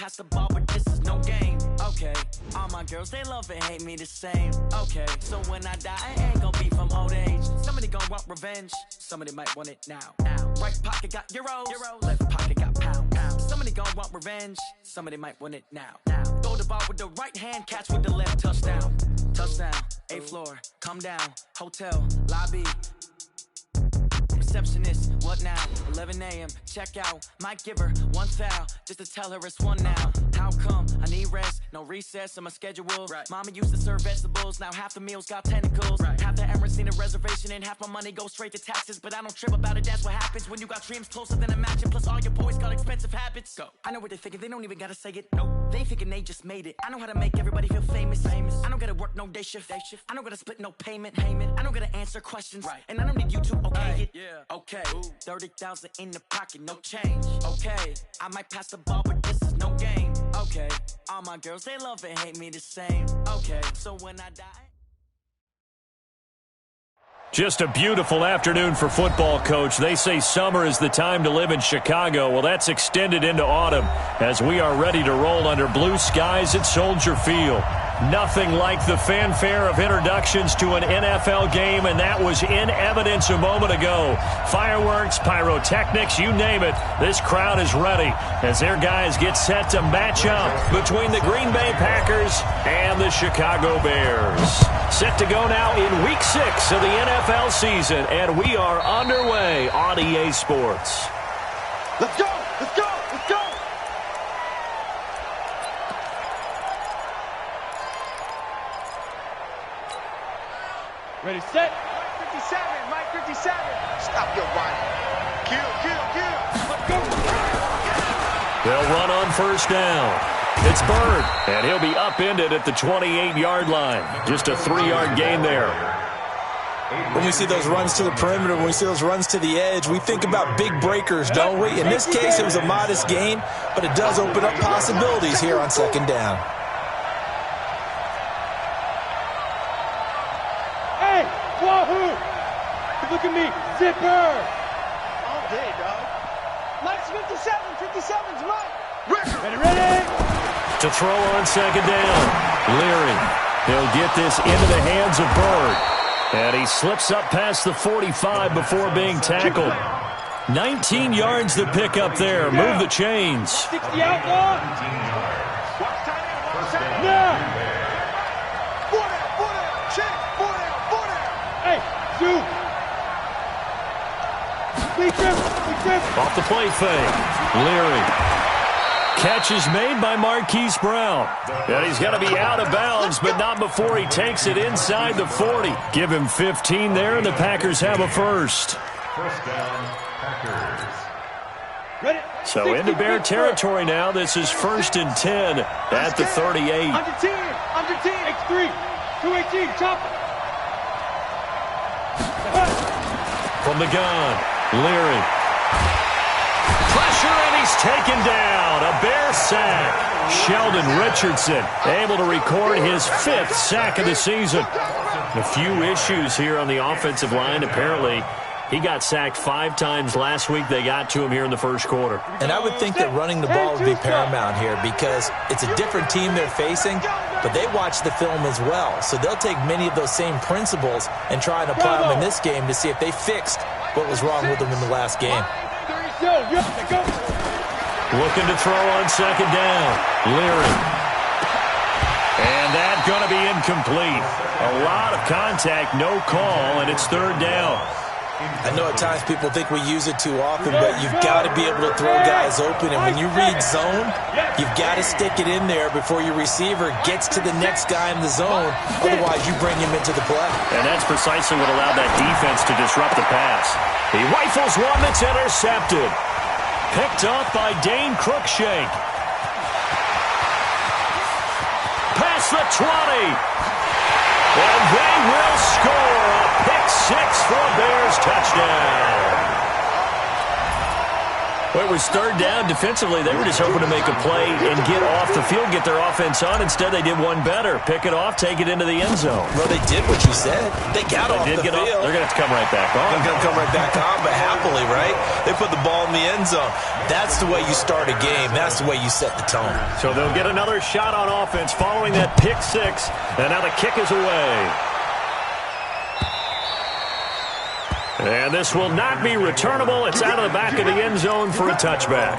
pass the ball, but this is no game. Okay, all my girls, they love and hate me the same. Okay, so when I die, I ain't gonna be from old age. Somebody gonna want revenge, somebody might want it now. Right pocket got euros, left pocket got pounds. Somebody gonna want revenge, somebody might want it now. Throw the ball with the right hand, catch with the left, touchdown. Touchdown, 8th floor, come down, hotel, lobby. Receptionist, what now? 11 a.m., check out. Might give her one foul, just to tell her it's one now. How come? I need rest, no recess in my schedule. Right. Mama used to serve vegetables, now half the meals got tentacles. Right. Half the Emirates need a reservation and half my money goes straight to taxes. But I don't trip about it, that's what happens when you got dreams closer than a match. And plus all your boys got expensive habits. Go. I know what they're thinking, they don't even gotta say it. Nope. They ain't thinking they just made it. I know how to make everybody feel famous. I don't gotta work no day shift. I don't gotta split no payment. I don't gotta answer questions. Right. And I don't need you to okay it. Yeah. Okay, 30,000 in the pocket, no change. Okay, I might pass the ball, but this is no game. Okay, all my girls, they love and hate me the same. Okay, so when I die... Just a beautiful afternoon for football, Coach. They say summer is the time to live in Chicago. Well, that's extended into autumn as we are ready to roll under blue skies at Soldier Field. Nothing like the fanfare of introductions to an NFL game, and that was in evidence a moment ago. Fireworks, pyrotechnics, you name it. This crowd is ready as their guys get set to match up between the Green Bay Packers and the Chicago Bears. Set to go now in Week 6 of the NFL season, and we are underway on EA Sports. Let's go! Let's go! Let's go! Ready, set. Mike 57, Mike 57. Stop your run. Kill. Let's go. They'll run on first down. It's Bird, and he'll be upended at the 28-yard line. Just a 3-yard gain there. When we see those runs to the perimeter, when we see those runs to the edge, we think about big breakers, don't we? In this case, it was a modest gain, but it does open up possibilities here on second down. Wahoo! Look at me, zipper! All day, dog. Mike's 57's Mike. Ready? To throw on second down. Leary. He'll get this into the hands of Bird. And he slips up past the 45 before being tackled. 19 yards to pick up there. Move the chains. 60 outlaw. Now. Off the play fake. Leary. Catch is made by Marquise Brown. And he's going to be out of bounds, but not before he takes it inside the 40. Give him 15 there, and the Packers have a first. First down, Packers. Ready. So into Bear territory now. This is 1st and 10 at the 38. Under 10, X3, 218, chop. From the gun, Leary. Pressure, and he's taken down. A Bear sack. Sheldon Richardson able to record his 5th sack of the season. A few issues here on the offensive line. Apparently, he got sacked 5 times last week. They got to him here in the first quarter. And I would think that running the ball would be paramount here because it's a different team they're facing, but they watch the film as well. So they'll take many of those same principles and try and apply them in this game to see if they fixed what was wrong with them in the last game. Looking to throw on second down. Leary. And that's going to be incomplete. A lot of contact, no call, and it's 3rd down. I know at times people think we use it too often, but you've got to be able to throw guys open. And when you read zone, you've got to stick it in there before your receiver gets to the next guy in the zone. Otherwise, you bring him into the play. And that's precisely what allowed that defense to disrupt the pass. He rifles one that's intercepted. Picked up by Dane Cruikshank. Past the 20. And they will score a pick 6 for a Bears touchdown. Well, it was third down. Defensively, they were just hoping to make a play and get off the field, get their offense on. Instead, they did one better. Pick it off, take it into the end zone. Well, they did what you said. They got off the field. They're going to have to come right back on. They're going to come right back on, but happily, right? They put the ball in the end zone. That's the way you start a game. That's the way you set the tone. So they'll get another shot on offense following that pick six. And now the kick is away. And this will not be returnable. It's out of the back of the end zone for a touchback.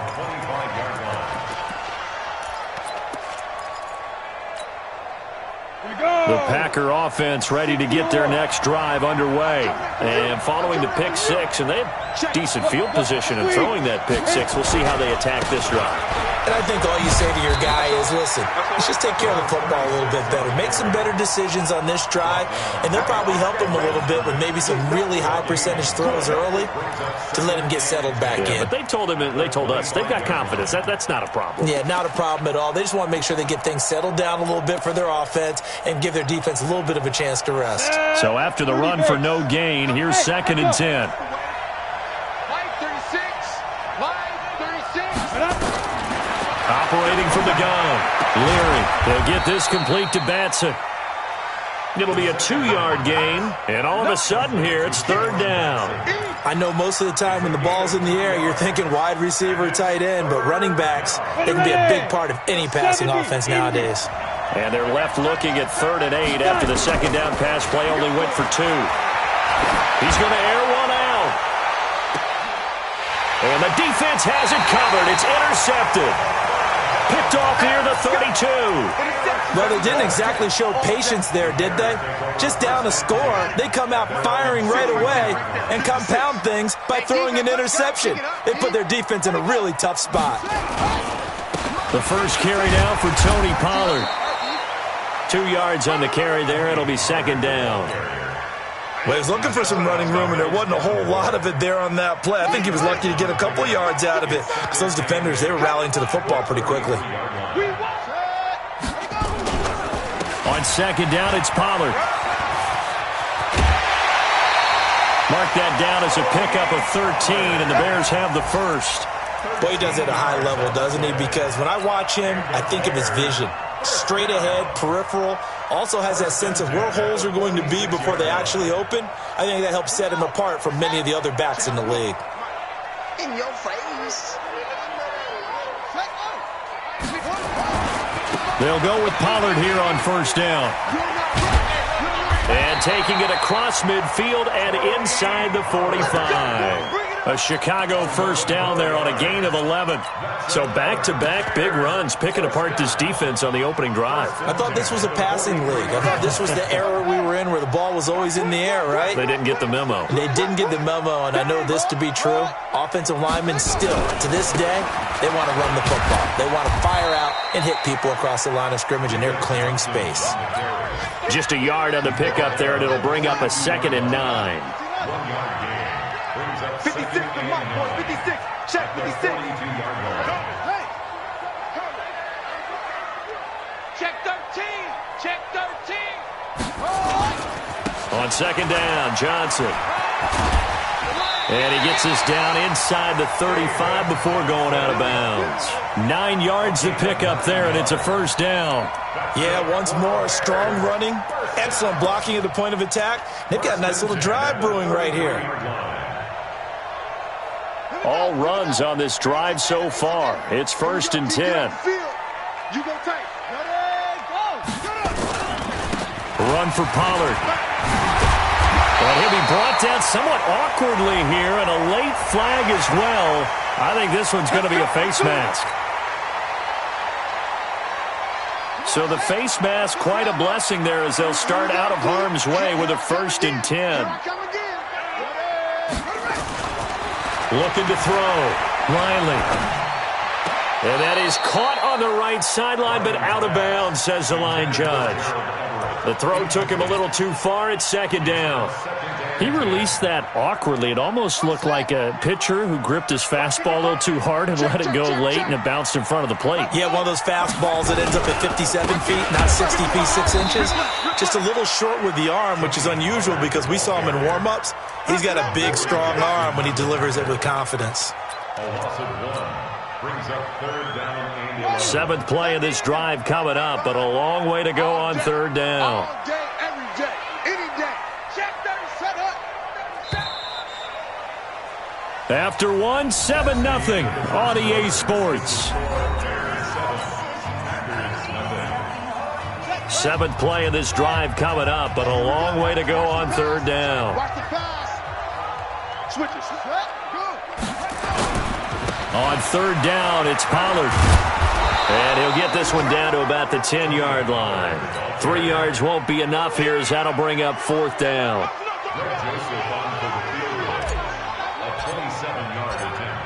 The Packer offense ready to get their next drive underway. And following the pick six, and they have decent field position in throwing that pick six. We'll see how they attack this drive. And I think all you say to your guy is, listen, let's just take care of the football a little bit better. Make some better decisions on this drive, and they'll probably help him a little bit with maybe some really high percentage throws early to let him get settled back in. But they told us, they've got confidence. That's not a problem. Yeah, not a problem at all. They just want to make sure they get things settled down a little bit for their offense and give their defense a little bit of a chance to rest. So after the run for no gain, here's 2nd and 10. Operating from the gun. Leary, they'll get this complete to Batson. It'll be a 2-yard gain, and all of a sudden here, it's 3rd down. I know most of the time when the ball's in the air, you're thinking wide receiver, tight end, but running backs, they can be a big part of any passing offense nowadays. And they're left looking at 3rd and 8 after the 2nd down pass play only went for 2. He's going to air one out. And the defense has it covered. It's intercepted. Picked off near the 32. Well, they didn't exactly show patience there, did they? Just down a score, they come out firing right away and compound things by throwing an interception. They put their defense in a really tough spot. The first carry now for Tony Pollard. 2 yards on the carry there. It'll be 2nd down. Well, he was looking for some running room, and there wasn't a whole lot of it there on that play. I think he was lucky to get a couple yards out of it because those defenders, they were rallying to the football pretty quickly. On 2nd down, it's Pollard. Mark that down as a pickup of 13, and the Bears have the first. Boy, he does it at a high level, doesn't he? Because when I watch him, I think of his vision. Straight ahead, peripheral, also has that sense of where holes are going to be before they actually open. I think that helps set him apart from many of the other backs in the league. In your face. They'll go with Pollard here on 1st down. And taking it across midfield and inside the 45. A Chicago 1st down there on a gain of 11. So back-to-back big runs, picking apart this defense on the opening drive. I thought this was a passing league. I thought this was the era we were in where the ball was always in the air, right? They didn't get the memo. They didn't get the memo, and I know this to be true. Offensive linemen still, to this day, they want to run the football. They want to fire out and hit people across the line of scrimmage, and they're clearing space. Just a yard on the pickup there, and it'll bring up a 2nd and 9. 56 to Mike, boy. 56. Check 56. Check 13. Check 13. On 2nd down, Johnson. And he gets this down inside the 35 before going out of bounds. 9 yards to pick up there, and it's a 1st down. Yeah, once more, strong running, excellent blocking at the point of attack. They've got a nice little drive brewing right here. All runs on this drive so far. It's 1st and 10. You go tight. Run for Pollard. Well, he'll be brought down somewhat awkwardly here, and a late flag as well. I think this one's going to be a face mask. So the face mask, quite a blessing there as they'll start out of harm's way with a 1st and 10. Looking to throw. Riley. And that is caught on the right sideline, but out of bounds, says the line judge. The throw took him a little too far. It's 2nd down. He released that awkwardly. It almost looked like a pitcher who gripped his fastball a little too hard and let it go late, and it bounced in front of the plate. Yeah, one of those fastballs that ends up at 57 feet, not 60 feet, 6 inches. Just a little short with the arm, which is unusual because we saw him in warm-ups. He's got a big, strong arm when he delivers it with confidence. A loss of 1 brings up 3rd down and 11. 7th play of this drive coming up, but a long way to go on 3rd down. All day, every day, any day. Check 30, set up. After 1, 7-0 on EA Sports. 7th play of this drive coming up, but a long way to go on 3rd down. Watch the pass. Switches. On 3rd down, it's Pollard. And he'll get this one down to about the 10-yard line. 3 yards won't be enough here as that'll bring up 4th down. Joseph on for the field goal. A 27-yard attempt.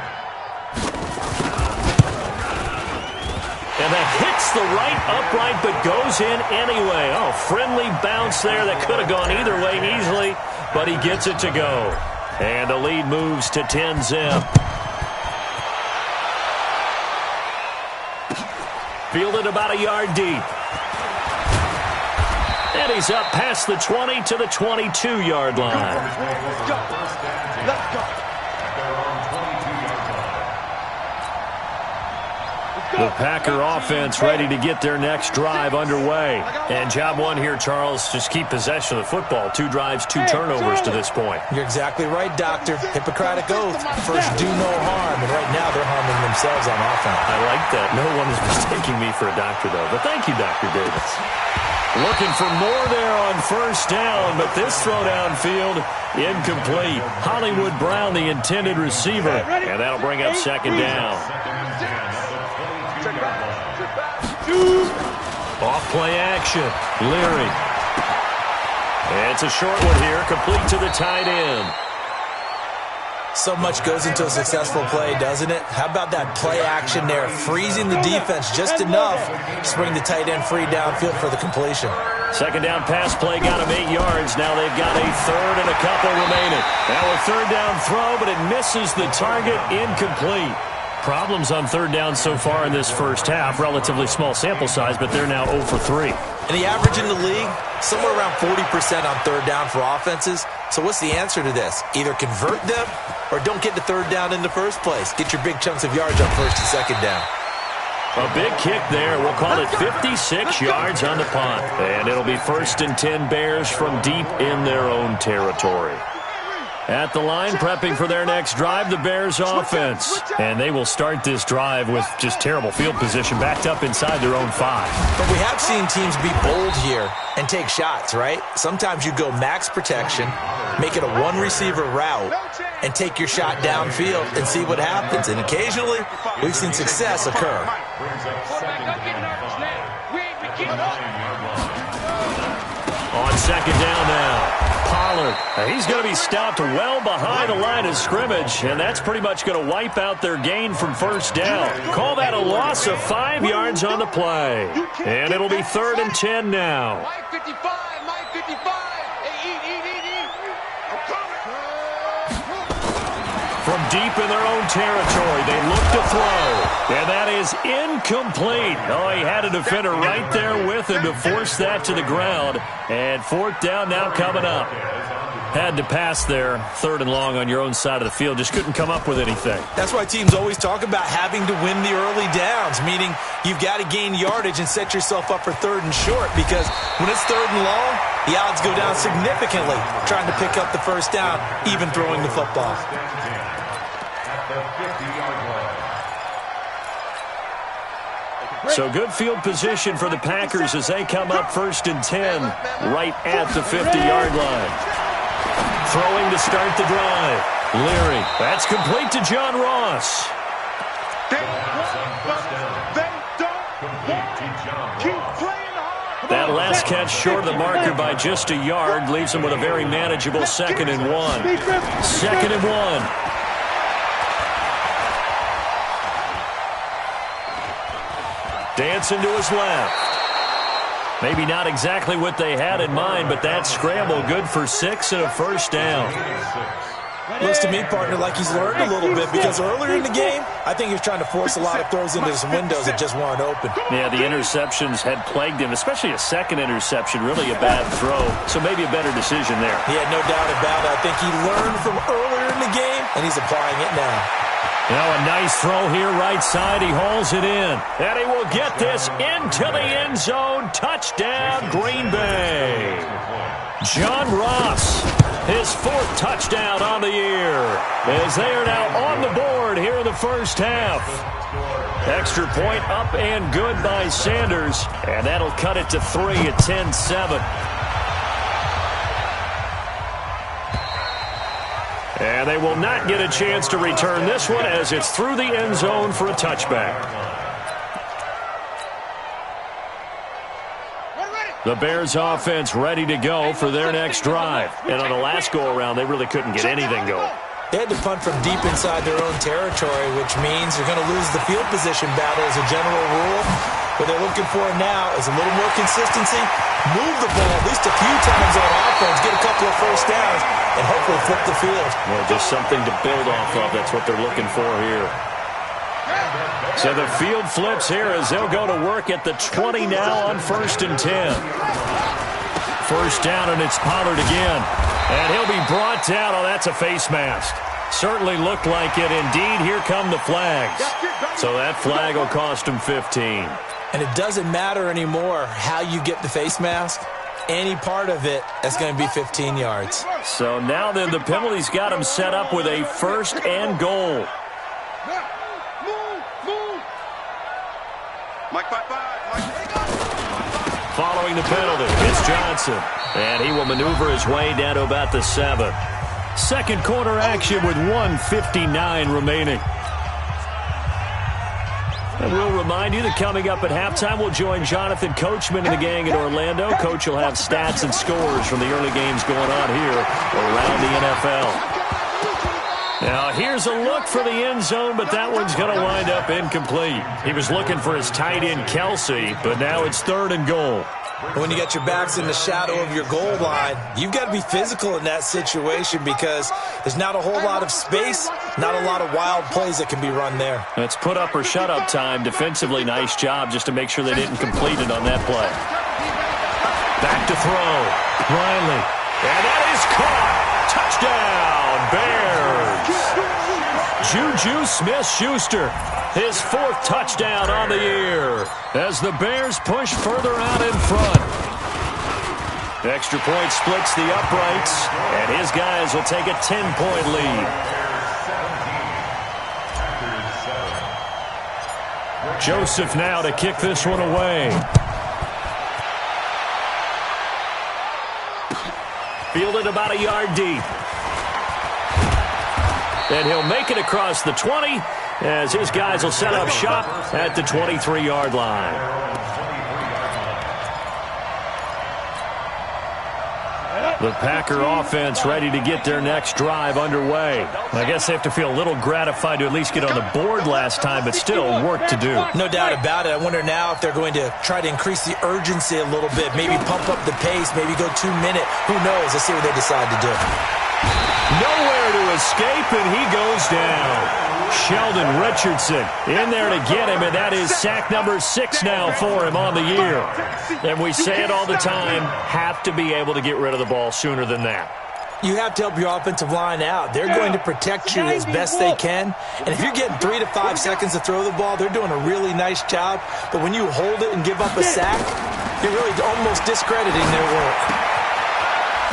And that hits the right upright but goes in anyway. Oh, friendly bounce there that could have gone either way easily, but he gets it to go. And the lead moves to 10-zip. Fielded about a yard deep. And he's up past the 20 to the 22-yard line. Let's go. The Packer offense ready to get their next drive underway. And job 1 here, Charles, just keep possession of the football. 2 drives, 2 turnovers to this point. You're exactly right, Doctor. Hippocratic oath. First, do no harm. And right now, they're harming themselves on offense. I like that. No one is mistaking me for a doctor, though. But thank you, Dr. Davis. Looking for more there on 1st down, but this throw downfield, incomplete. Hollywood Brown, the intended receiver, and that'll bring up 2nd down. Off play action. Leary. And it's a short one here, complete to the tight end. So much goes into a successful play, doesn't it? How about that play action there, freezing the defense just enough to bring the tight end free downfield for the completion. 2nd down pass play got him 8 yards. Now they've got a 3rd and a couple remaining. Now a 3rd down throw, but it misses the target, incomplete. Problems on 3rd down so far in this first half. Relatively small sample size, but they're now 0 for 3. And the average in the league, somewhere around 40% on 3rd down for offenses. So what's the answer to this? Either convert them or don't get to 3rd down in the first place. Get your big chunks of yards on 1st and 2nd down. A big kick there. We'll call it 56 yards on the punt. And it'll be 1st and 10 Bears from deep in their own territory. At the line, prepping for their next drive, the Bears offense. And they will start this drive with just terrible field position, backed up inside their own 5. But we have seen teams be bold here and take shots, right? Sometimes you go max protection, make it a 1-receiver route, and take your shot downfield and see what happens. And occasionally, we've seen success occur. On 2nd down now. Pollard. He's going to be stopped well behind the line of scrimmage, and that's pretty much going to wipe out their gain from 1st down. Call that a loss of 5 yards on the play. And it'll be 3rd and 10 now. Mike 55, Mike 55. Hey, eat. I'm coming. From deep in their own territory, they look to throw. And that is incomplete. Oh, he had a defender right there with him to force that to the ground. And 4th down now coming up. Had to pass there, 3rd and long on your own side of the field. Just couldn't come up with anything. That's why teams always talk about having to win the early downs, meaning you've got to gain yardage and set yourself up for 3rd and short, because when it's 3rd and long, the odds go down significantly trying to pick up the 1st down, even throwing the football. So good field position for the Packers as they come up 1st and 10 right at the 50-yard line. Throwing to start the drive. Leary. That's complete to John Ross. That last catch short of the marker by just a yard leaves them with a very manageable 2nd and 1. 2nd and 1. Dancing to his left. Maybe not exactly what they had in mind, but that scramble good for 6 and a 1st down. Looks to me, partner, like he's learned a little bit, because earlier in the game, I think he was trying to force a lot of throws into some windows that just weren't open. Yeah, the interceptions had plagued him, especially a 2nd interception, really a bad throw. So maybe a better decision there. Yeah, no doubt about it. I think he learned from earlier in the game, and he's applying it now. Now a nice throw here right side. He hauls it in. And he will get this into the end zone. Touchdown, Green Bay. John Ross, his 4th touchdown on the year, as they are now on the board here in the first half. Extra point up and good by Sanders, and that'll cut it to 3 at 10-7. And they will not get a chance to return this one as it's through the end zone for a touchback. The Bears offense ready to go for their next drive. And on the last go-around, they really couldn't get anything going. They had to punt from deep inside their own territory, which means you're going to lose the field position battle as a general rule. What they're looking for now is a little more consistency, move the ball at least a few times on offense, get a couple of first downs, and hopefully flip the field. Well, just something to build off of. That's what they're looking for here. So the field flips here as they'll go to work at the 20 now on 1st and 10. First down, and it's Pollard again. And he'll be brought down. Oh, that's a face mask. Certainly looked like it. Indeed, here come the flags. So that flag will cost him 15. And it doesn't matter anymore how you get the face mask. Any part of it, that's going to be 15 yards. So now then, the penalty's got him set up with a 1st and goal. Following the penalty, it's Johnson. And he will maneuver his way down to about the 7. Second quarter action with 1:59 remaining. And we'll remind you that coming up at halftime, we'll join Jonathan Coachman and the gang in Orlando. Coach will have stats and scores from the early games going on here around the NFL. Now, here's a look for the end zone, but that one's going to wind up incomplete. He was looking for his tight end, Kelsey, but now it's 3rd and goal. When you got your backs in the shadow of your goal line, you've got to be physical in that situation because there's not a whole lot of space, not a lot of wild plays that can be run there. It's put up or shut up time. Defensively, nice job just to make sure they didn't complete it on that play. Back to throw. Riley. And that is caught. Touchdown, Bears. Juju Smith-Schuster, his 4th touchdown on the year as the Bears push further out in front. Extra point splits the uprights, and his guys will take a 10-point lead. Joseph now to kick this one away. Fielded about a yard deep. And he'll make it across the 20 as his guys will set up shop at the 23-yard line. The Packer offense ready to get their next drive underway. I guess they have to feel a little gratified to at least get on the board last time, but still work to do. No doubt about it. I wonder now if they're going to try to increase the urgency a little bit, maybe pump up the pace, maybe go 2-minute. Who knows? Let's see what they decide to do. Nowhere to escape, and he goes down. Sheldon Richardson in there to get him, and that is sack number 6 now for him on the year. And we say it all the time, have to be able to get rid of the ball sooner than that. You have to help your offensive line out. They're going to protect you as best they can. And if you're getting 3 to 5 seconds to throw the ball, they're doing a really nice job. But when you hold it and give up a sack, you're really almost discrediting their work.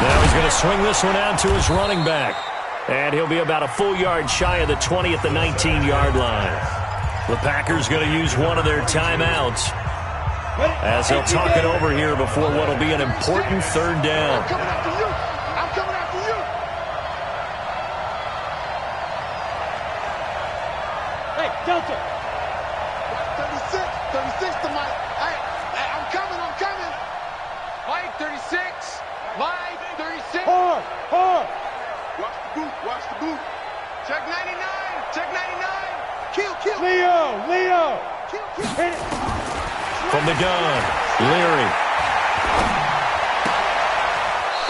Now he's going to swing this one out to his running back. And he'll be about a full yard shy of the 20 at the 19-yard line. The Packers going to use one of their timeouts as they'll talk it over here before what will be an important 3rd down. I'm coming after you. I'm coming after you. Hey, Delta. 36 to Mike. Hey, I'm coming. Mike, 36. Mike, 36. Hard. Watch the boot. Check 99. Kill. Leo. Kill. Hit it. From the gun, Leary.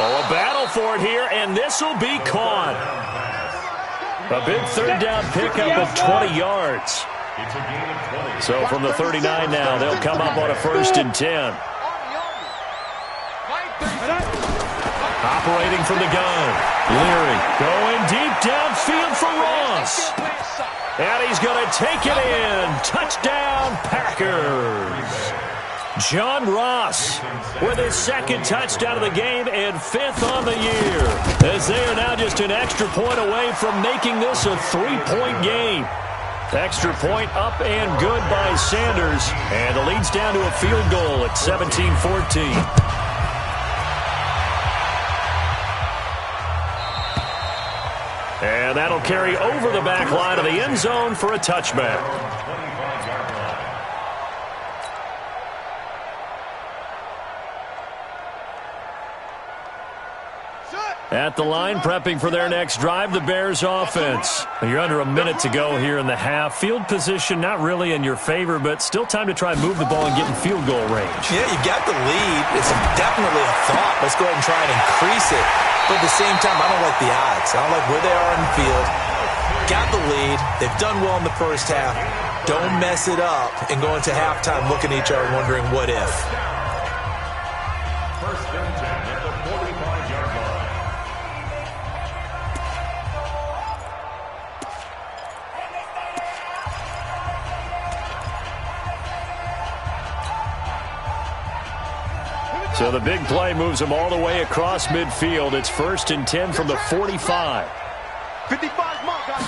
Oh, a battle for it here, and this will be caught. A big 3rd down pickup of 20 yards. So from the 39 now, they'll come up on a 1st and 10. Operating from the gun. Leary going deep downfield for Ross. And he's going to take it in. Touchdown, Packers. John Ross with his second touchdown of the game and 5th on the year, as they are now just an extra point away from making this a 3-point game. Extra point up and good by Sanders, and the lead's down to a field goal at 17-14. And that'll carry over the back line of the end zone for a touchback. At the line, prepping for their next drive, the Bears offense. You're under a minute to go here in the half. Field position not really in your favor, but still time to try and move the ball and get in field goal range. Yeah, you've got the lead. It's definitely a thought. Let's go ahead and try and increase it. But at the same time, I don't like the odds. I don't like where they are in the field. Got the lead. They've done well in the first half. Don't mess it up and go into halftime looking at each other wondering what if. First and 10 at the 45-yard line. So the big play moves them all the way across midfield. It's 1st and 10 from the 45. 55 mark, guys.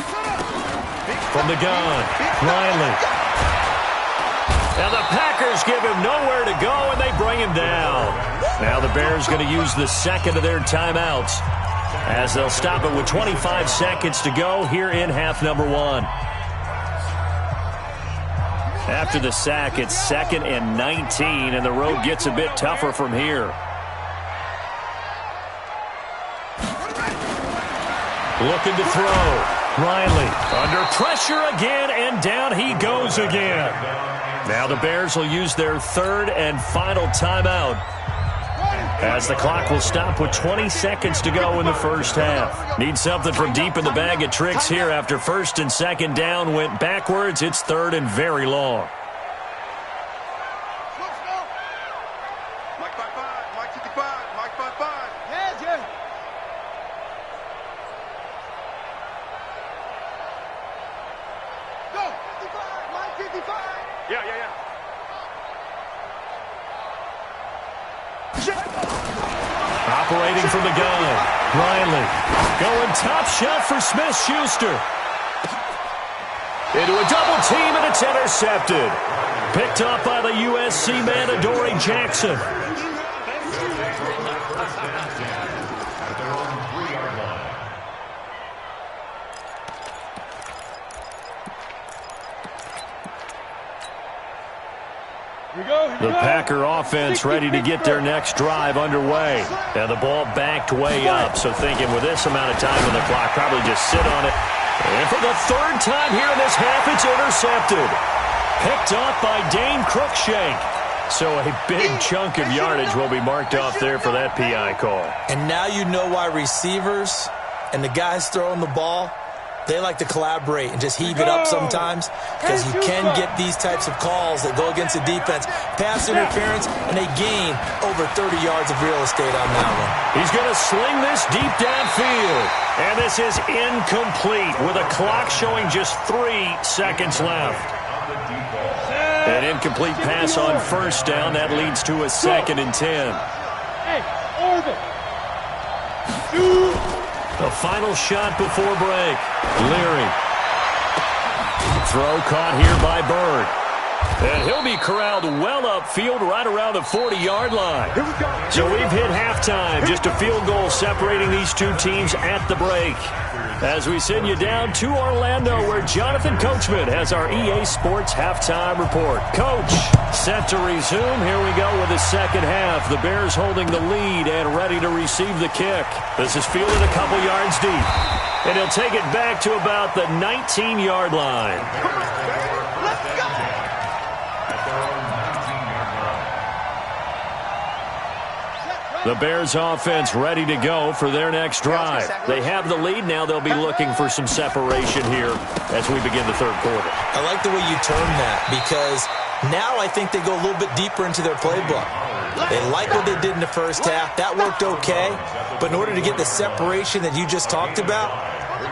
From the gun, Riley. And the Packers give him nowhere to go, and they bring him down. Now the Bears going to use the second of their timeouts, as they'll stop it with 25 seconds to go here in half number 1. After the sack, it's 2nd and 19, and the road gets a bit tougher from here. Looking to throw. Riley under pressure again, and down he goes again. Now the Bears will use their 3rd and final timeout, as the clock will stop with 20 seconds to go in the first half. Need something from deep in the bag of tricks here after 1st and 2nd down went backwards. It's 3rd and very long. Mike 55, Mike 55, Mike 55. Yeah, Jay. Go, 55, Mike 55. Yeah. Operating from the gun, Riley going top shelf for Smith-Schuster. Into a double team, and it's intercepted. Picked up by the USC man, Adoree Jackson. The Packer offense ready to get their next drive underway. And the ball backed way up, so thinking with this amount of time on the clock, probably just sit on it. And for the 3rd time here in this half, it's intercepted. Picked off by Dane Cruikshank. So a big chunk of yardage will be marked off there for that PI call. And now you know why receivers and the guys throwing the ball, they like to collaborate and just heave it up sometimes, because you can get these types of calls that go against the defense, pass interference, and they gain over 30 yards of real estate on that one. He's going to sling this deep downfield, and this is incomplete with a clock showing just 3 seconds left. An incomplete pass on 1st down. That leads to a 2nd and 10. Hey, orbit. The final shot before break. Leary. Throw caught here by Bird. And he'll be corralled well upfield right around the 40-yard line. So we've hit halftime. Just a field goal separating these two teams at the break. As we send you down to Orlando, where Jonathan Coachman has our EA Sports halftime report. Coach, set to resume. Here we go with the second half. The Bears holding the lead and ready to receive the kick. This is fielded a couple yards deep. And he'll take it back to about the 19-yard line. Let's go. The Bears offense ready to go for their next drive. They have the lead. Now they'll be looking for some separation here as we begin the 3rd quarter. I like the way you term that, because now I think they go a little bit deeper into their playbook. They like what they did in the first half. That worked okay. But in order to get the separation that you just talked about,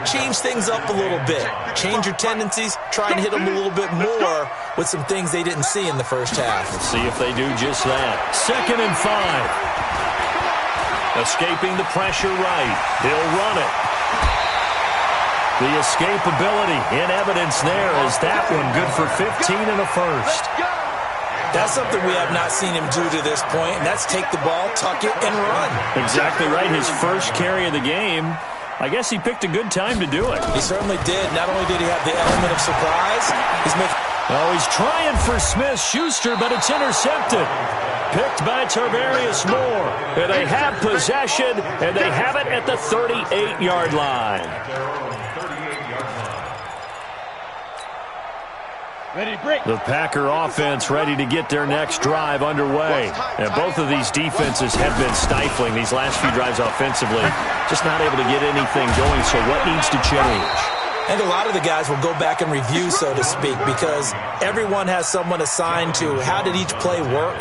change things up a little bit. Change your tendencies, try and hit them a little bit more with some things they didn't see in the first half. Let's see if they do just that. 2nd and 5. Escaping the pressure right. He'll run it. The escapability in evidence there as that one good for 15 and a first. That's something we have not seen him do to this point, and that's take the ball, tuck it, and run. Exactly right. His first carry of the game. I guess he picked a good time to do it. He certainly did. Not only did he have the element of surprise, he's trying for Smith-Schuster, but it's intercepted. Picked by Tarvarius Moore. And they have possession, and they have it at the 38-yard line. The Packer offense ready to get their next drive underway. And both of these defenses have been stifling these last few drives offensively. Just not able to get anything going, so what needs to change? And a lot of the guys will go back and review, so to speak, because everyone has someone assigned to how did each play work.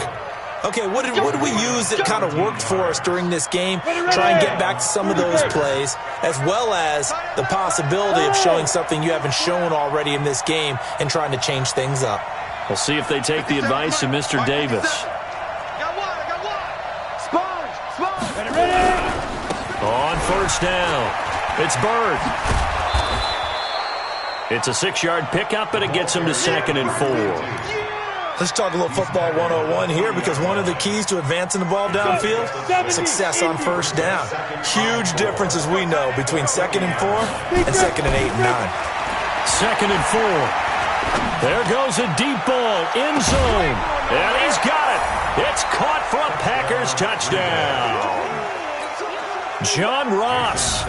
Okay, what did we use that kind of worked for us during this game? Try and get back to some of those plays, as well as the possibility of showing something you haven't shown already in this game and trying to change things up. We'll see if they take the advice of Mr. Davis. On first down, it's Bird. It's a 6-yard pickup, and it gets him to 2nd and 4. Let's talk a little football 101 here, because one of the keys to advancing the ball downfield, success on first down. Huge difference, as we know, between 2nd and 4 and 2nd and 8 and 9. 2nd and 4. There goes a deep ball, end zone, and he's got it. It's caught for a Packers touchdown. John Ross,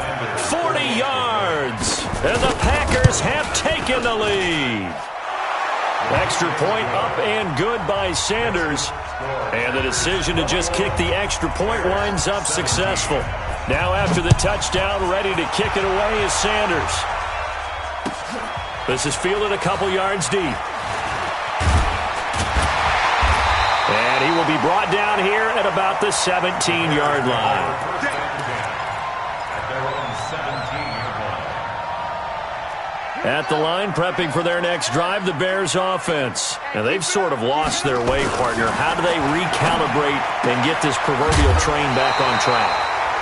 40 yards, and the Packers have taken the lead. Extra point up and good by Sanders. And the decision to just kick the extra point winds up successful. Now after the touchdown, ready to kick it away is Sanders. This is fielded a couple yards deep. And he will be brought down here at about the 17-yard line. At the line, prepping for their next drive, the Bears offense. Now, they've sort of lost their way, partner. How do they recalibrate and get this proverbial train back on track?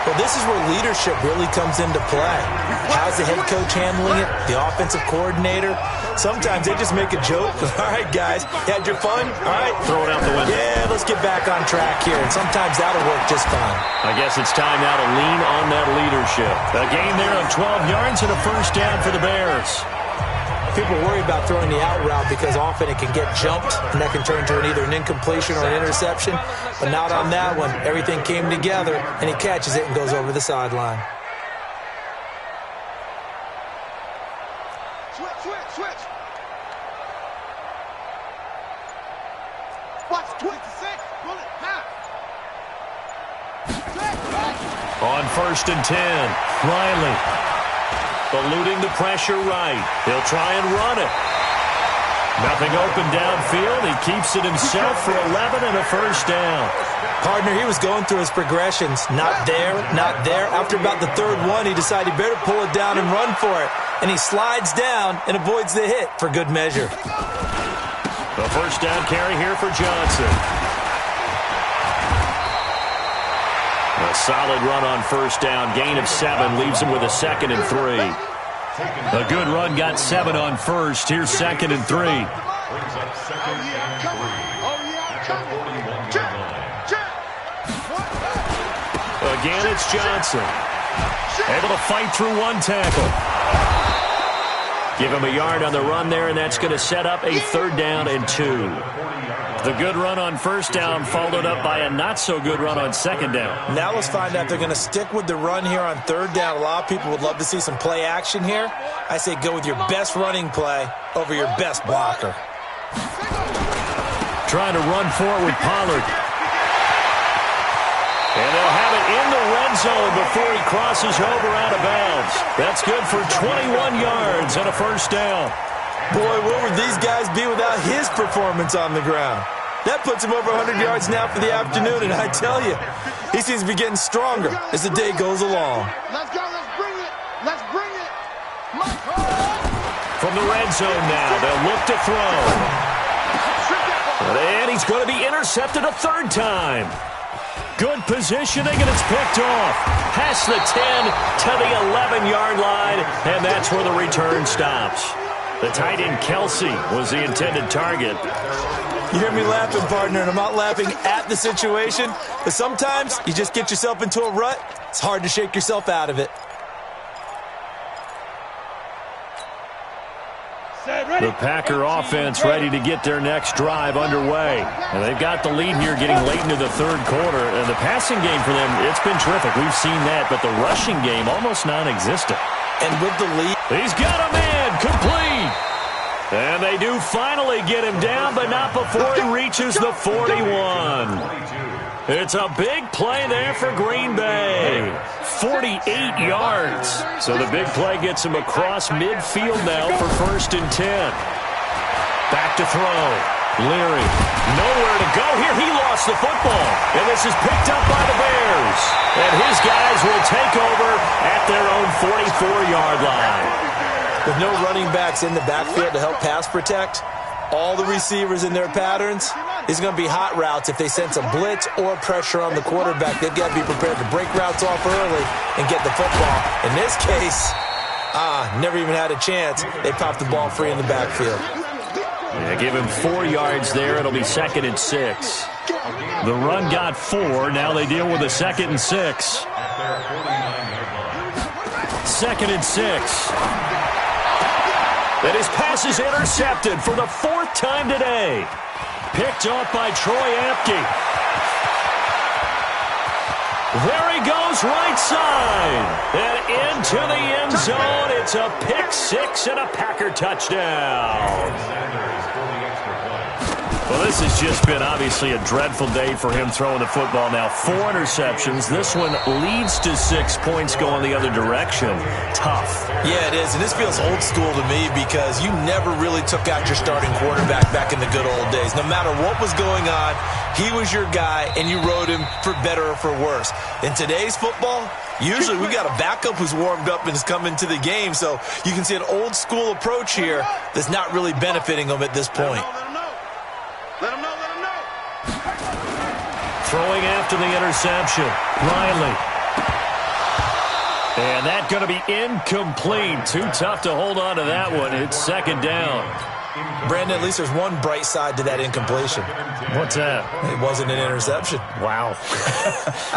Well, this is where leadership really comes into play. How's the head coach handling it? The offensive coordinator? Sometimes they just make a joke. All right, guys, you had your fun? All right. Throw it out the window. Yeah, let's get back on track here. And sometimes that'll work just fine. I guess it's time now to lean on that leadership. A gain there of 12 yards and a first down for the Bears. People worry about throwing the out route because often it can get jumped, and that can turn into either an incompletion or an interception. But not on that one. Everything came together, and he catches it and goes over the sideline. Switch. Watch 26. Pull it now. On 1st and 10, Riley. Eluding the pressure right. He'll try and run it. Nothing open downfield. He keeps it himself for 11 and a first down. Partner, he was going through his progressions. Not there, not there. After about the third one, he decided he better pull it down and run for it. And he slides down and avoids the hit for good measure. The first down carry here for Johnson. A solid run on first down. Gain of 7 leaves him with a 2nd and 3. A good run got 7 on first. Here's 2nd and 3. Again, it's Johnson. Able to fight through one tackle. Give him a yard on the run there, and that's going to set up a 3rd down and 2. The good run on first down followed up by a not-so-good run on 2nd down. Now let's find out if they're going to stick with the run here on 3rd down. A lot of people would love to see some play action here. I say go with your best running play over your best blocker. Trying to run forward with Pollard. And they'll have it in the red zone before he crosses over out of bounds. That's good for 21 yards and a first down. Boy, what would these guys be without his performance on the ground? That puts him over 100 yards now for the afternoon, and I tell you, he seems to be getting stronger as the day goes along. Let's go. Let's bring it. Let's bring it. from the red zone now. They'll look to throw. And he's going to be intercepted a third time. Good positioning, and it's picked off. Past the 10 to the 11-yard line, and that's where the return stops. The tight end, Kelsey, was the intended target. You hear me laughing, partner, and I'm not laughing at the situation, but sometimes you just get yourself into a rut. It's hard to shake yourself out of it. The Packer offense ready to get their next drive underway. And they've got the lead here getting late into the third quarter. And the passing game for them, it's been terrific. We've seen that, but the rushing game almost non-existent. And with the lead, he's got a man complete. And they do finally get him down, but not before he reaches the 41. It's a big play there for Green Bay. 48 yards. So the big play gets him across midfield now for 1st and 10. Back to throw. Leary. Nowhere to go here. He lost the football. And this is picked up by the Bears. And his guys will take over at their own 44-yard line. With no running backs in the backfield to help pass protect, all the receivers in their patterns, it's going to be hot routes if they sense a blitz or pressure on the quarterback. They've got to be prepared to break routes off early and get the football. In this case, never even had a chance. They popped the ball free in the backfield. Yeah, give him 4 yards there. It'll be 2nd and 6. The run got 4. Now they deal with a 2nd and 6. 2nd and 6. And his pass is intercepted for the 4th time today. Picked off by Troy Apke. There he goes, right side. And into the end zone. It's a pick 6 and a Packer touchdown. Well, this has just been obviously a dreadful day for him throwing the football now. 4 interceptions. This one leads to 6 points going the other direction. Tough. Yeah, it is. And this feels old school to me because you never really took out your starting quarterback back in the good old days. No matter what was going on, he was your guy, and you rode him for better or for worse. In today's football, usually we got a backup who's warmed up and is coming to the game. So you can see an old school approach here that's not really benefiting them at this point. Let him know. Throwing after the interception. Riley. And that's going to be incomplete. Too tough to hold on to that one. It's 2nd down. Brandon, at least there's one bright side to that incompletion. What's that? It wasn't an interception. Wow.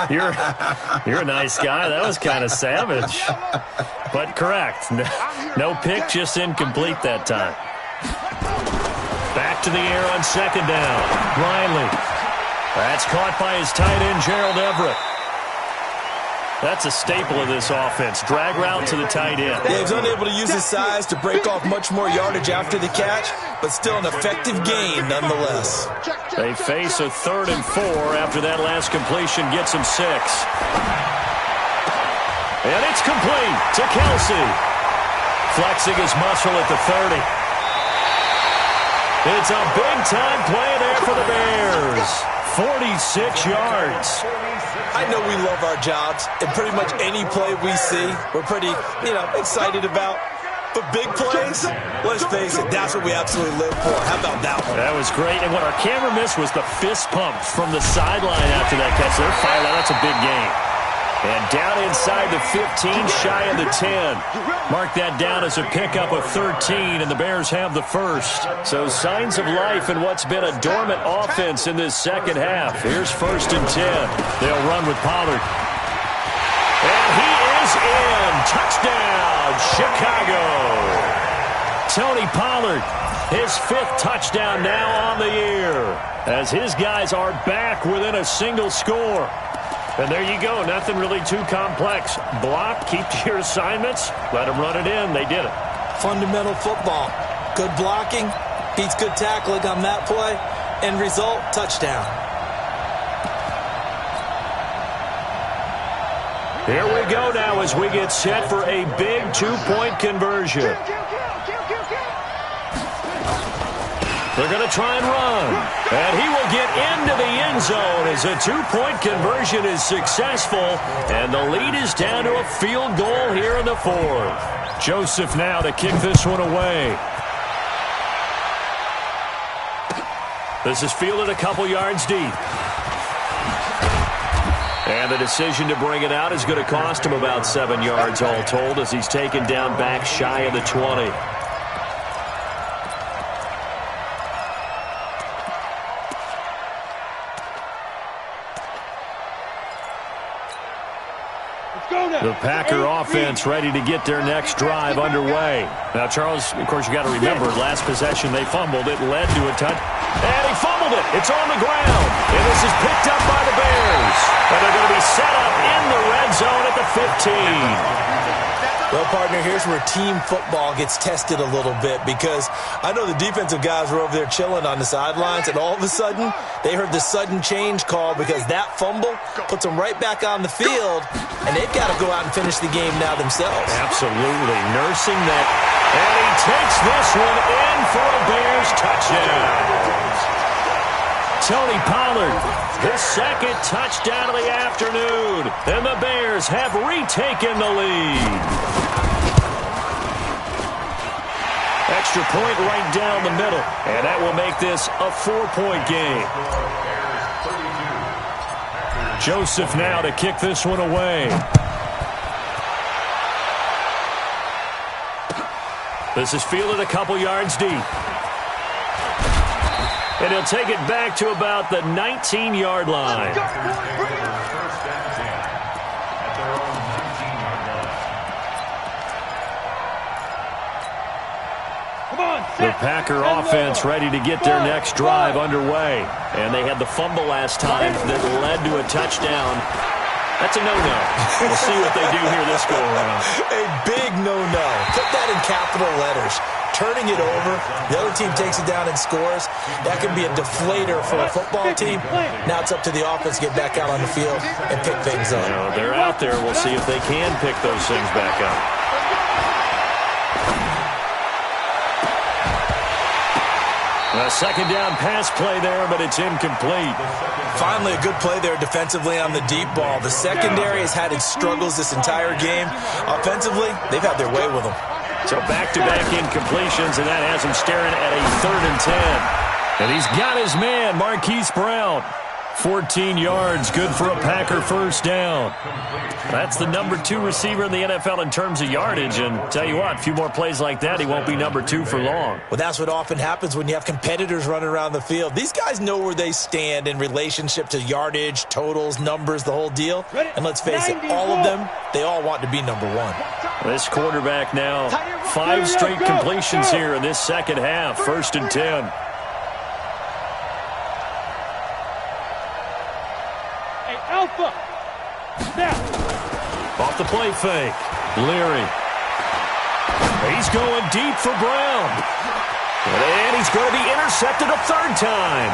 You're a nice guy. That was kind of savage. But correct. No pick, just incomplete that time. Back to the air on 2nd down. Riley. That's caught by his tight end, Gerald Everett. That's a staple of this offense. Drag route to the tight end. Yeah, he's unable to use his size to break off much more yardage after the catch, but still an effective gain nonetheless. They face a 3rd and 4 after that last completion gets him 6. And it's complete to Kelsey. Flexing his muscle at the 30. It's a big-time play there for the Bears. 46 yards. I know we love our jobs, and pretty much any play we see, we're pretty, excited about. But big plays, let's face it, that's what we absolutely live for. How about that one? That was great. And what our camera missed was the fist pump from the sideline after that catch. They're fired out. That's a big game. And down inside the 15, shy of the 10. Mark that down as a pickup of 13, and the Bears have the first. So signs of life in what's been a dormant offense in this second half. Here's 1st and 10. They'll run with Pollard. And he is in. Touchdown, Chicago. Tony Pollard, his 5th touchdown now on the year, as his guys are back within a single score. And there you go. Nothing really too complex. Block, keep to your assignments, let them run it in. They did it. Fundamental football. Good blocking, beats good tackling on that play. End result, touchdown. Here we go now as we get set for a big 2-point conversion. They're going to try and run. And he will get into the end zone as a 2-point conversion is successful. And the lead is down to a field goal here in the 4th. Joseph now to kick this one away. This is fielded a couple yards deep. And the decision to bring it out is going to cost him about 7 yards all told as he's taken down back shy of the 20. The Packer offense ready to get their next drive underway. Now, Charles, of course, you got to remember, last possession they fumbled. It led to a touch. And he fumbled it. It's on the ground. And this is picked up by the Bears. And they're going to be set up in the red zone at the 15. Well, partner, here's where team football gets tested a little bit because I know the defensive guys were over there chilling on the sidelines, and all of a sudden, they heard the sudden change call because that fumble puts them right back on the field, and they've got to go out and finish the game now themselves. Absolutely. Nursing that. And he takes this one in for a Bears touchdown. Tony Pollard, his second touchdown of the afternoon. And the Bears have retaken the lead. Extra point right down the middle. And that will make this a 4-point game. Joseph now to kick this one away. This is fielded a couple yards deep. And he'll take it back to about the 19-yard line. The Packer offense ready to get their next drive underway. And they had the fumble last time that led to a touchdown. That's a no-no. We'll see what they do here this go-around. A big no-no. Put that in capital letters. Turning it over, the other team takes it down and scores. That can be a deflator for a football team. Now it's up to the offense to get back out on the field and pick things up. You know, they're out there. We'll see if they can pick those things back up. A second down pass play there, but it's incomplete. Finally, a good play there defensively on the deep ball. The secondary has had its struggles this entire game. Offensively, they've had their way with them. So back-to-back incompletions, and that has him staring at a 3rd and 10. And he's got his man, Marquise Brown. 14 yards, good for a Packer first down. That's the number 2 receiver in the NFL in terms of yardage. And tell you what, a few more plays like that, he won't be number 2 for long. Well, that's what often happens when you have competitors running around the field. These guys know where they stand in relationship to yardage, totals, numbers, the whole deal. And let's face it, all of them, they all want to be number 1. This quarterback now, 5 straight completions here in this second half. 1st and 10. Alpha. Snap. Off the play fake. Leary. He's going deep for Brown. And he's going to be intercepted a 3rd time.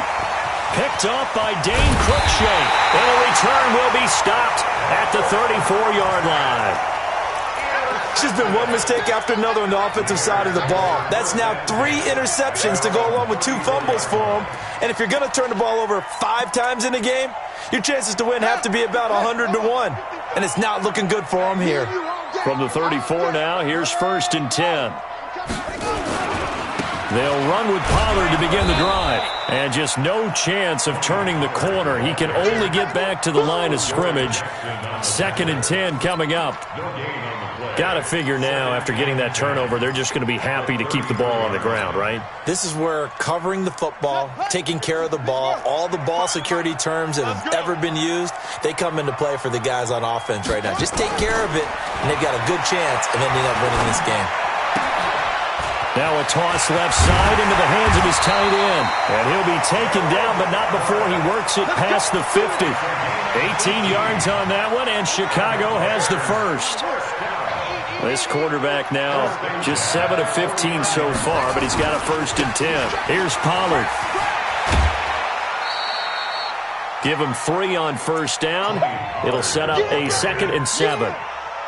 Picked off by Dane Cruikshank. And a return will be stopped at the 34-yard line. It's just been one mistake after another on the offensive side of the ball. That's now 3 interceptions to go along with 2 fumbles for him. And if you're going to turn the ball over 5 times in a game, your chances to win have to be about 100 to 1. And it's not looking good for him here. From the 34 now, here's 1st and 10. They'll run with Pollard to begin the drive. And just no chance of turning the corner. He can only get back to the line of scrimmage. 2nd and 10 coming up. Got to figure now, after getting that turnover, they're just going to be happy to keep the ball on the ground, right? This is where covering the football, taking care of the ball, all the ball security terms that have ever been used, they come into play for the guys on offense right now. Just take care of it, and they've got a good chance of ending up winning this game. Now a toss left side into the hands of his tight end. And he'll be taken down, but not before he works it past the 50. 18 yards on that one, and Chicago has the first. This quarterback now just 7 of 15 so far, but he's got a 1st and 10. Here's Pollard. Give him 3 on 1st down. It'll set up a 2nd and 7.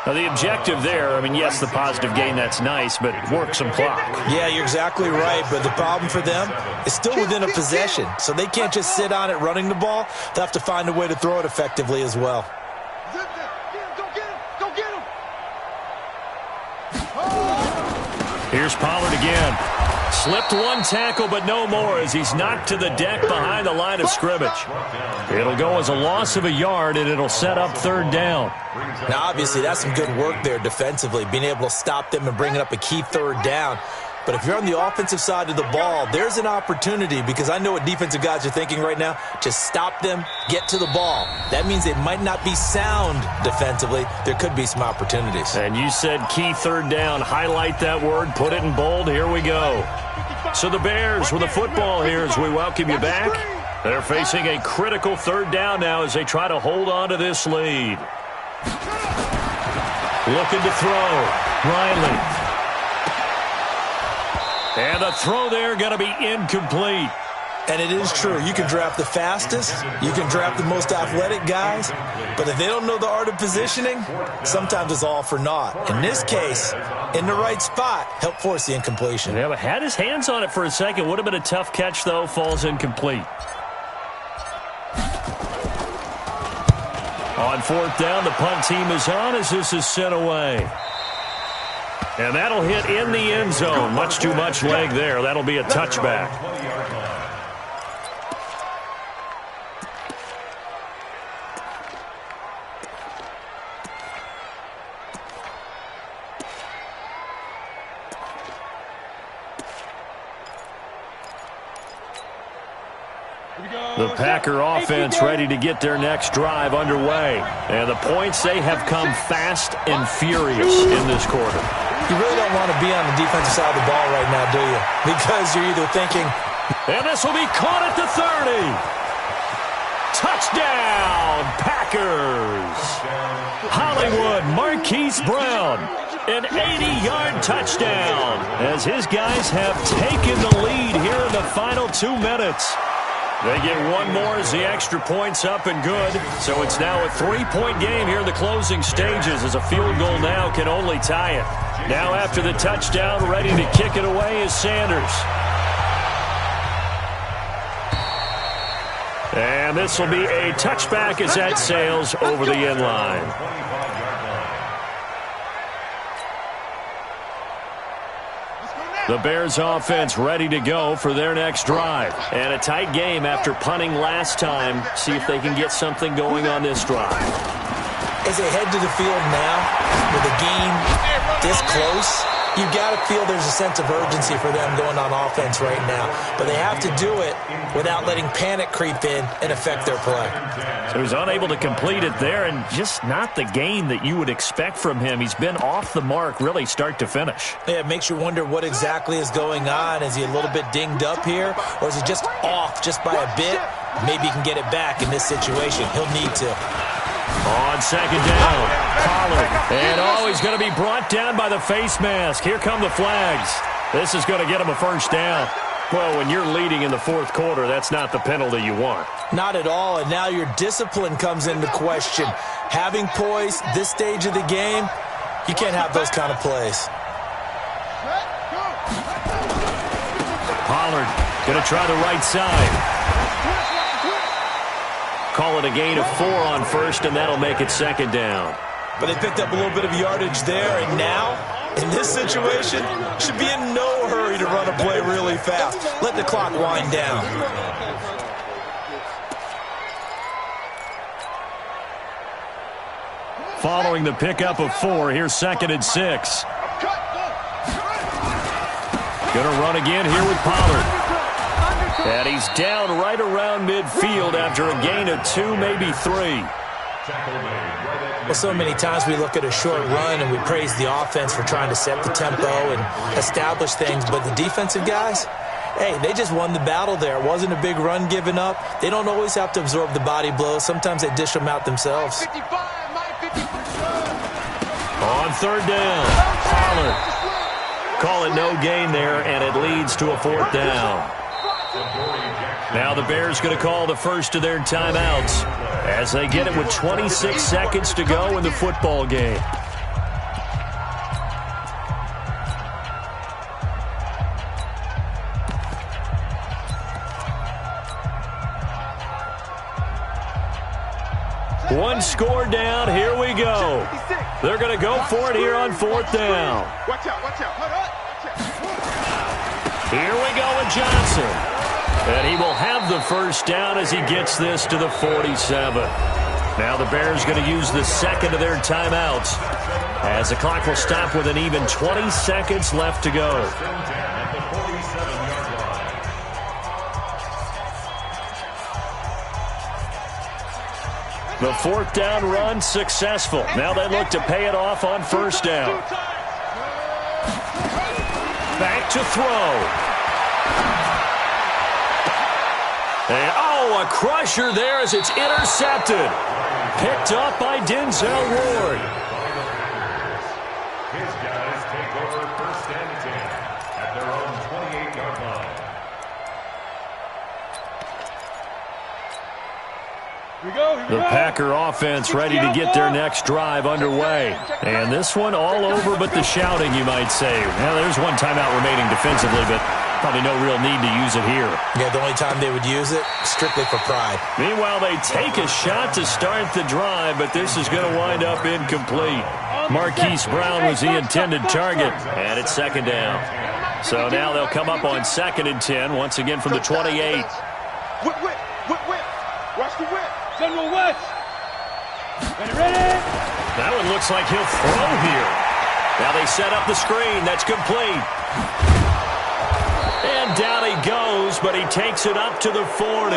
Now, the objective there, I mean, yes, the positive gain, that's nice, but work some clock. Yeah, you're exactly right, but the problem for them is still within a possession, so they can't just sit on it running the ball. They'll have to find a way to throw it effectively as well. Go get him. Here's Pollard again. Slipped one tackle, but no more as he's knocked to the deck behind the line of scrimmage. It'll go as a loss of a yard, and it'll set up third down. Now, obviously, that's some good work there defensively, being able to stop them and bringing up a key third down. But if you're on the offensive side of the ball, there's an opportunity, because I know what defensive guys are thinking right now. Just stop them, get to the ball. That means they might not be sound defensively. There could be some opportunities. And you said key third down. Highlight that word, put it in bold. Here we go. So the Bears with the football here as we welcome you back. They're facing a critical third down now as they try to hold on to this lead. Looking to throw. Riley. And the throw there going to be incomplete. And it is true. You can draft the fastest. You can draft the most athletic guys. But if they don't know the art of positioning, sometimes it's all for naught. In this case, in the right spot, help force the incompletion. Yeah, but had his hands on it for a second. Would have been a tough catch, though. Falls incomplete. On fourth down, the punt team is on as this is sent away. And that'll hit in the end zone. Much too much leg there. That'll be a touchback. The Packer offense ready to get their next drive underway. And the points, they have come fast and furious in this quarter. You really don't want to be on the defensive side of the ball right now, do you? Because you're either thinking, and this will be caught at the 30. Touchdown, Packers. Hollywood Marquise Brown, an 80-yard touchdown as his guys have taken the lead here in the final 2 minutes. They get one more as the extra point's up and good. So it's now a 3-point game here in the closing stages as a field goal now can only tie it. Now after the touchdown, ready to kick it away is Sanders. And this will be a touchback as that sails over the end line. The Bears offense ready to go for their next drive. And a tight game after punting last time. See if they can get something going on this drive. As they head to the field now, with a game this close, you've got to feel there's a sense of urgency for them going on offense right now. But they have to do it without letting panic creep in and affect their play. So he's unable to complete it there, and just not the game that you would expect from him. He's been off the mark really start to finish. Yeah, it makes you wonder what exactly is going on. Is he a little bit dinged up here, or is he just off just by a bit? Maybe he can get it back in this situation. He'll need to. On second down, Pollard. And he's going to be brought down by the face mask. Here come the flags. This is going to get him a first down. Well, when you're leading in the fourth quarter, that's not the penalty you want. Not at all, and now your discipline comes into question. Having poise this stage of the game, you can't have those kind of plays. Pollard going to try the right side. Call it a gain of 4 on first, and that'll make it second down. But they picked up a little bit of yardage there, and now, in this situation, should be in no hurry to run a play really fast. Let the clock wind down. Following the pickup of 4, here's second and 6. Going to run again here with Pollard. And he's down right around midfield after a gain of 2, maybe 3. Well, so many times we look at a short run and we praise the offense for trying to set the tempo and establish things. But the defensive guys, hey, they just won the battle there. It wasn't a big run given up. They don't always have to absorb the body blows. Sometimes they dish them out themselves. On third down, Pollard. Call it no gain there, and it leads to a fourth down. Now the Bears going to call the first of their timeouts as they get it with 26 seconds to go in the football game. One score down. Here we go. They're going to go for it here on fourth down. Watch out, watch out. Here we go with Johnson. And he will have the first down as he gets this to the 47. Now the Bears going to use the second of their timeouts, as the clock will stop with an even 20 seconds left to go. The fourth down run successful. Now they look to pay it off on first down. Back to throw. And, a crusher there as it's intercepted. Picked up by Denzel Ward. His guys take over first and 10 at their own 28-yard line. The Packer offense ready to get their next drive underway. And this one all over but the shouting, you might say. Now, there's one timeout remaining defensively, but probably no real need to use it here. Yeah, the only time they would use it, strictly for pride. Meanwhile, they take a shot to start the drive, but this is going to wind up incomplete. Marquise Brown was the intended target, and it's second down. So now they'll come up on second and 10, once again from the 28. Whip. Watch the whip. General West. Ready. That one looks like he'll throw here. Now they set up the screen. That's complete. And down he goes, but he takes it up to the 40.